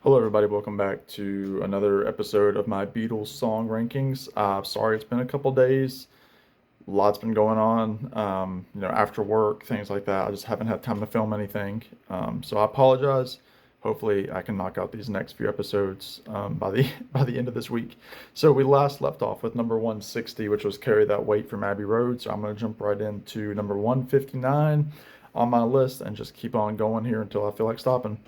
Hello, everybody. Welcome back to another episode of my Beatles song rankings. Sorry, it's been a couple days. Lots been going on. After work, things like that. I just haven't had time to film anything. So I apologize. Hopefully, I can knock out these next few episodes by the by the end of this week. So we last left off with number 160, which was "Carry That Weight" from Abbey Road. So I'm going to jump right into number 159 on my list and just keep on going here until I feel like stopping.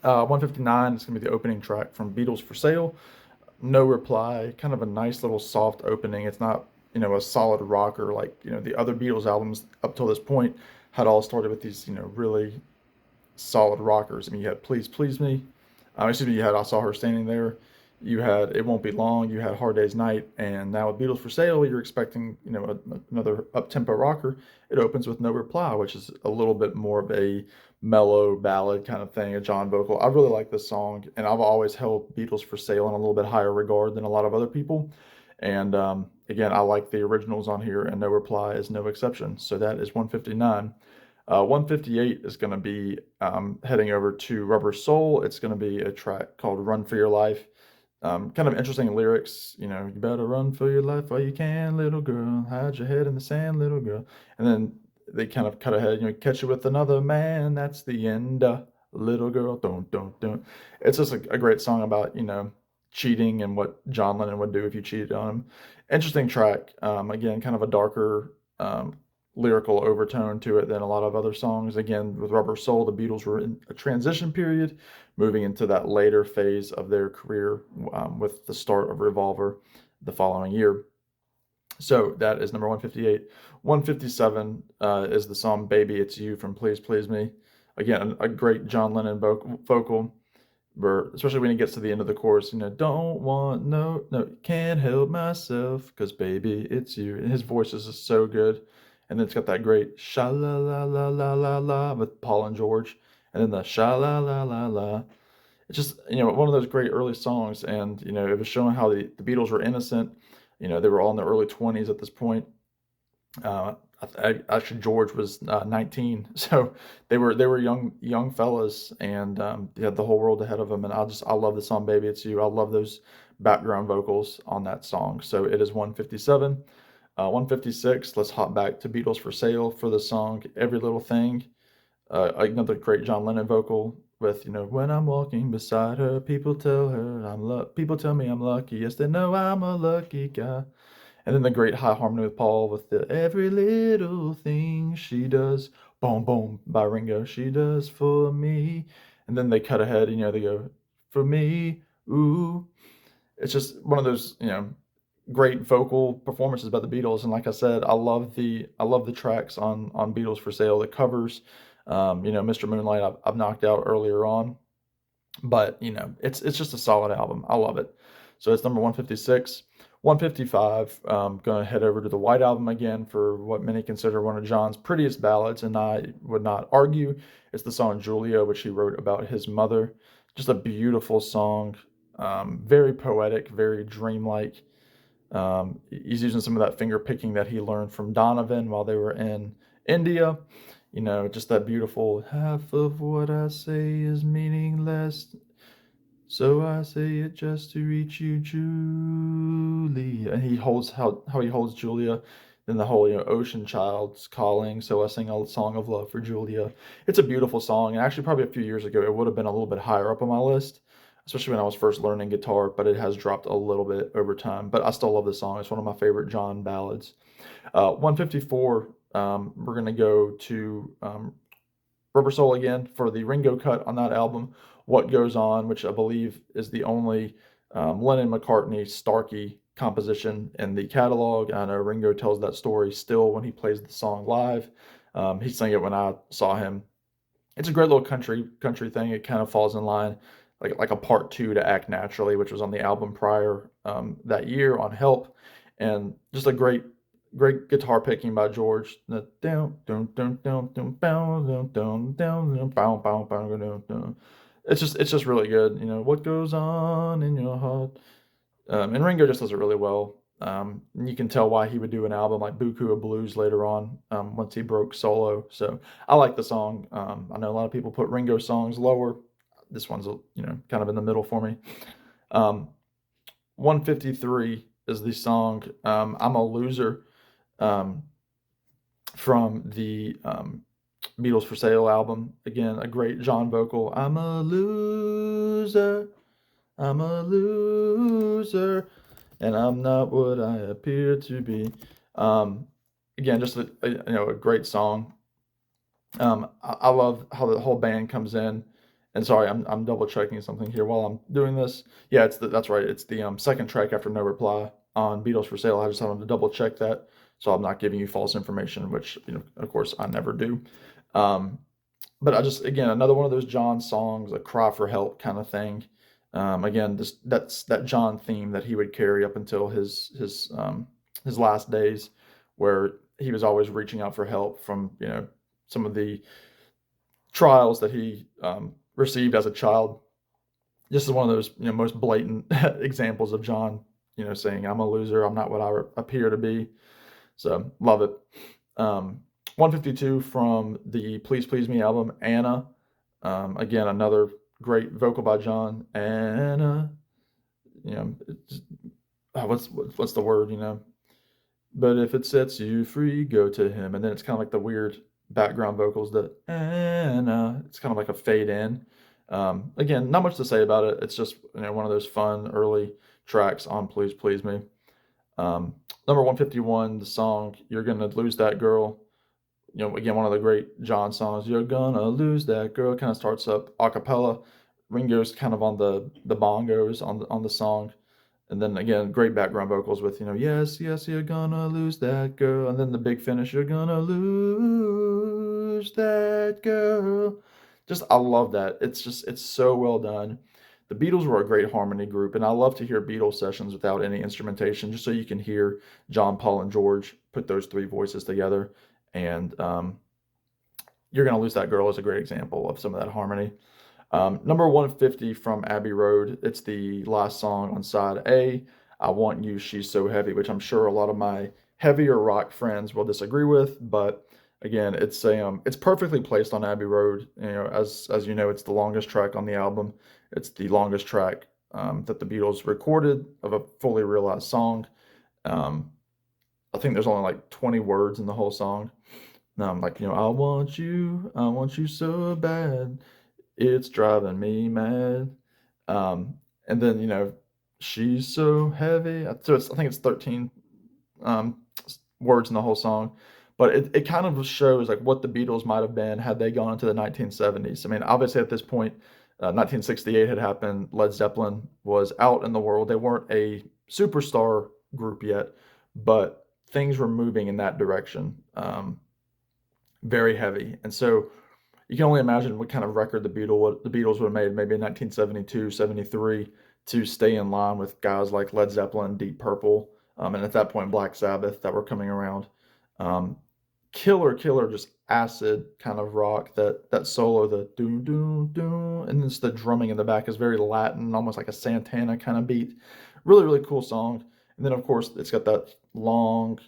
159 is going to be the opening track from Beatles for Sale. No Reply, kind of a nice little soft opening. It's not, a solid rocker like, the other Beatles albums up till this point had all started with these, really solid rockers. I mean, you had Please Please Me. You had I Saw Her Standing There. You had It Won't Be Long. You had Hard Day's Night. And now with Beatles for Sale, you're expecting, another up-tempo rocker. It opens with No Reply, which is a little bit more of a mellow ballad kind of thing, a John vocal. I really like this song, and I've always held Beatles for Sale in a little bit higher regard than a lot of other people. And again, I like the originals on here, and No Reply is no exception. So that is 159. 158 is going to be heading over to Rubber Soul. It's going to be a track called Run for Your Life. Kind of interesting lyrics, you better run for your life while you can, little girl. Hide your head in the sand, little girl. And then they kind of cut ahead, catch you with another man. That's the end, little girl. Don't. It's just a great song about, cheating and what John Lennon would do if you cheated on him. Interesting track. Again, kind of a darker lyrical overtone to it than a lot of other songs. Again, with Rubber Soul, the Beatles were in a transition period, moving into that later phase of their career with the start of Revolver the following year. So that is number 158. 157 is the song Baby It's You from Please Please Me. Again, a great John Lennon vocal. Especially when he gets to the end of the chorus, don't want no, can't help myself, cause baby, it's you. And his voice is just so good. And then it's got that great sha la la la la la la with Paul and George, and then the sha la la la la. It's just, one of those great early songs. And, it was showing how the Beatles were innocent. They were all in their early 20s at this point. Uh, Actually, George was 19, so they were young fellas, and they had the whole world ahead of them. And I love the song "Baby It's You." I love those background vocals on that song. So it is 157, 156. Let's hop back to Beatles for Sale for the song "Every Little Thing." Another great John Lennon vocal with when I'm walking beside her, people tell me I'm lucky. Yes, they know I'm a lucky guy. And then the great high harmony with Paul with the every little thing she does, boom, boom, by Ringo, she does for me. And then they cut ahead, they go, for me, ooh. It's just one of those, great vocal performances by the Beatles. And like I said, I love the tracks on Beatles for Sale, the covers. Mr. Moonlight, I've knocked out earlier on, but it's just a solid album. I love it. So it's number 156. 155, gonna head over to the White Album again for what many consider one of John's prettiest ballads, and I would not argue. It's the song Julia, which he wrote about his mother. Just a beautiful song, very poetic, very dreamlike. He's using some of that finger picking that he learned from Donovan while they were in India. Just that beautiful half of what I say is meaningless. So I say it just to reach you, Julia. And he holds how he holds Julia. Then the whole, ocean child's calling. So I sing a song of love for Julia. It's a beautiful song. And actually, probably a few years ago, it would have been a little bit higher up on my list, especially when I was first learning guitar. But it has dropped a little bit over time. But I still love this song. It's one of my favorite John ballads. 154. We're gonna go to Rubber Soul again for the Ringo cut on that album, What Goes On, which I believe is the only Lennon-McCartney Starkey composition in the catalog. I know Ringo tells that story still when he plays the song live. He sang it when I saw him. It's a great little country thing. It kind of falls in line like a part two to Act Naturally, which was on the album prior that year on Help, and just a great guitar picking by George. It's just really good. What goes on in your heart. And Ringo just does it really well. You can tell why he would do an album like Buku of Blues later on once he broke solo. So I like the song. I know a lot of people put Ringo songs lower. this one's, kind of in the middle for me. Um, 153 is the song I'm a Loser, um, from the Beatles for Sale album. Again, a great John vocal. I'm a loser, I'm a loser, and I'm not what I appear to be. Um, Again, just a great song. I love how the whole band comes in. And sorry, I'm double checking something here while I'm doing this. Yeah, that's right. It's the second track after No Reply on Beatles for Sale. I just wanted to double check that, so I'm not giving you false information, which of course, I never do. Um, but I just, again, another one of those John songs, a cry for help kind of thing. Again, that's that John theme that he would carry up until his last days, where he was always reaching out for help from some of the trials that he received as a child. This is one of those most blatant examples of John, saying, "I'm a loser. I'm not what I appear to be." So love it. 152 from the Please Please Me album, Anna. Again, another great vocal by John. Anna, you know, what's the word? But if it sets you free, go to him. And then it's kind of like the weird background vocals that Anna. It's kind of like a fade in. Again, not much to say about it. It's just one of those fun early tracks on Please Please Me. Number 151, the song "You're Gonna Lose That Girl." Again, one of the great John songs. You're gonna lose that girl. Kind of starts up a cappella. Ringo's kind of on the bongos on the song, and then again, great background vocals with yes, yes, you're gonna lose that girl, and then the big finish. You're gonna lose that girl. Just I love that. It's so well done. The Beatles were a great harmony group, and I love to hear Beatles sessions without any instrumentation, just so you can hear John, Paul, and George put those three voices together. And You're Gonna Lose That Girl is a great example of some of that harmony. Number 150 from Abbey Road. It's the last song on side A. I Want You, She's So Heavy, which I'm sure a lot of my heavier rock friends will disagree with, but again, it's perfectly placed on Abbey Road. As you know, it's the longest track on the album. It's the longest track that the Beatles recorded of a fully realized song. Um, I think there's only like 20 words in the whole song. Like, I want you so bad, it's driving me mad. Um, and then, she's so heavy. So I think it's 13 um, words in the whole song. But it kind of shows like what the Beatles might have been had they gone into the 1970s. I mean, obviously at this point, 1968 had happened. Led Zeppelin was out in the world. They weren't a superstar group yet, but things were moving in that direction. Very heavy. And so you can only imagine what kind of record the Beatles would have made maybe in 1972, 73 to stay in line with guys like Led Zeppelin, Deep Purple, and at that point Black Sabbath that were coming around. Um, killer, just acid kind of rock. That solo, the doom doom doom, and then the drumming in the back is very Latin, almost like a Santana kind of beat. Really cool song. And then of course it's got that long,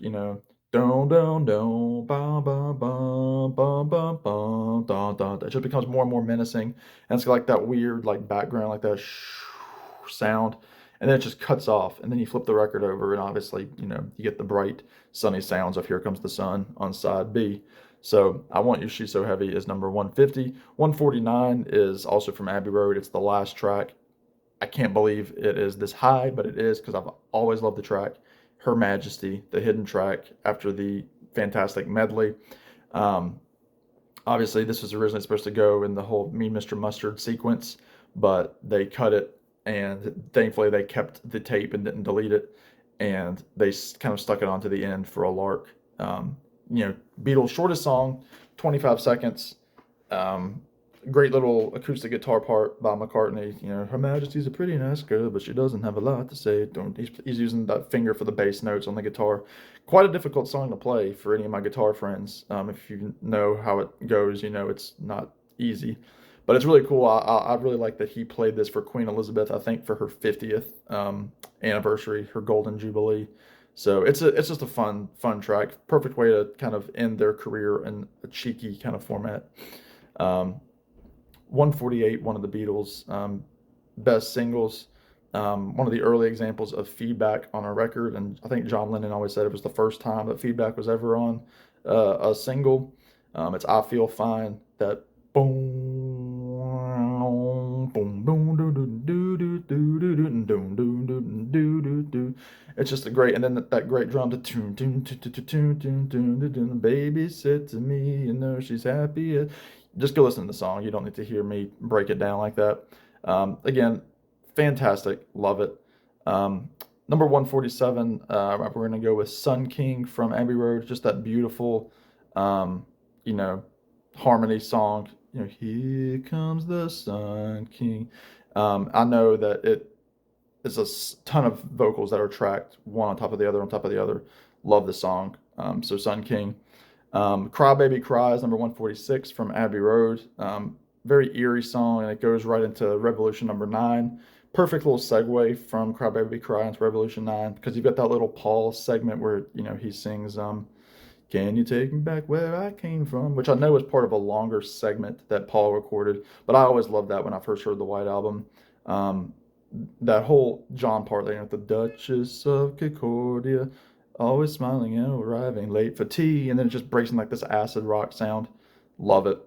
don don don bum bum bum bum bum bum don don. It just becomes more and more menacing, and it's got like that weird like background, like that sound, and then it just cuts off, and then you flip the record over, and obviously you get the bright sunny sounds of "Here Comes the Sun" on side B. So "I Want You, She's So Heavy" is number 150. 149 is also from Abbey Road. It's the last track. I can't believe it is this high, but it is because I've always loved the track. Her Majesty, the hidden track after the fantastic medley. Um, Obviously, this was originally supposed to go in the whole Me, Mr. Mustard sequence, but they cut it, and thankfully they kept the tape and didn't delete it, and they kind of stuck it onto the end for a lark. Beatles' shortest song, 25 seconds. Um, Great little acoustic guitar part by McCartney. Her Majesty's a pretty nice girl, but she doesn't have a lot to say. Don't he's using that finger for the bass notes on the guitar. Quite a difficult song to play for any of my guitar friends. If you know how it goes, it's not easy, but it's really cool. I really like that he played this for Queen Elizabeth. I think for her 50th anniversary, her Golden Jubilee. So it's just a fun track. Perfect way to kind of end their career in a cheeky kind of format. Um, 148, one of the Beatles' best singles. One of the early examples of feedback on a record, and I think John Lennon always said it was the first time that feedback was ever on a single. It's "I Feel Fine." That boom, boom, boom, do do do do do do do do do do do do do. It's just a great, and then that great drum, the tune tune tune tune tune tune tune tune. Baby said to me, you know she's happy. Just go listen to the song. You don't need to hear me break it down like that. Again, fantastic. Love it. Number 147, we're going to go with Sun King from Abbey Road. Just that beautiful, um, you know, harmony song. You know, here comes the Sun King. I know that it's a ton of vocals that are tracked one on top of the other on top of the other. Love the song. So Sun King. Cry Baby Cry is number 146 from Abbey Road. Very eerie song, and it goes right into Revolution number 9. Perfect little segue from Cry Baby Cry into Revolution 9, because you've got that little Paul segment where, you know, he sings, Can you take me back where I came from? Which I know is part of a longer segment that Paul recorded, but I always loved that when I first heard the White Album. Um, that whole John part there, the Duchess of Concordia, always smiling and arriving late for tea, and then it just breaks in like this acid rock sound. Love it.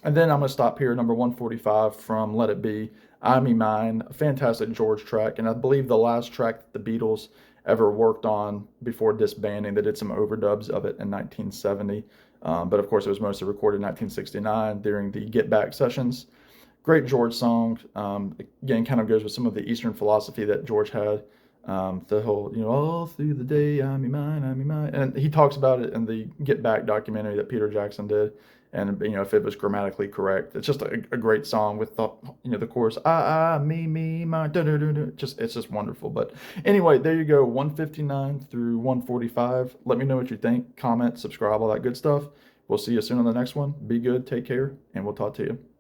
And then I'm going to stop here, number 145 from Let It Be, I Me Mine, a fantastic George track, and I believe the last track that the Beatles ever worked on before disbanding. They did some overdubs of it in 1970, but of course it was mostly recorded in 1969 during the Get Back sessions. Great George song. Again, kind of goes with some of the Eastern philosophy that George had. The whole, you know, all through the day, I me mine, I me mine. And he talks about it in the Get Back documentary that Peter Jackson did. And, you know, if it was grammatically correct, it's just a great song with the, you know, the chorus, me, mine, da, da, da, da. Just, it's just wonderful. But anyway, there you go, 159 through 145. Let me know what you think. Comment, subscribe, all that good stuff. We'll see you soon on the next one. Be good, take care, and we'll talk to you.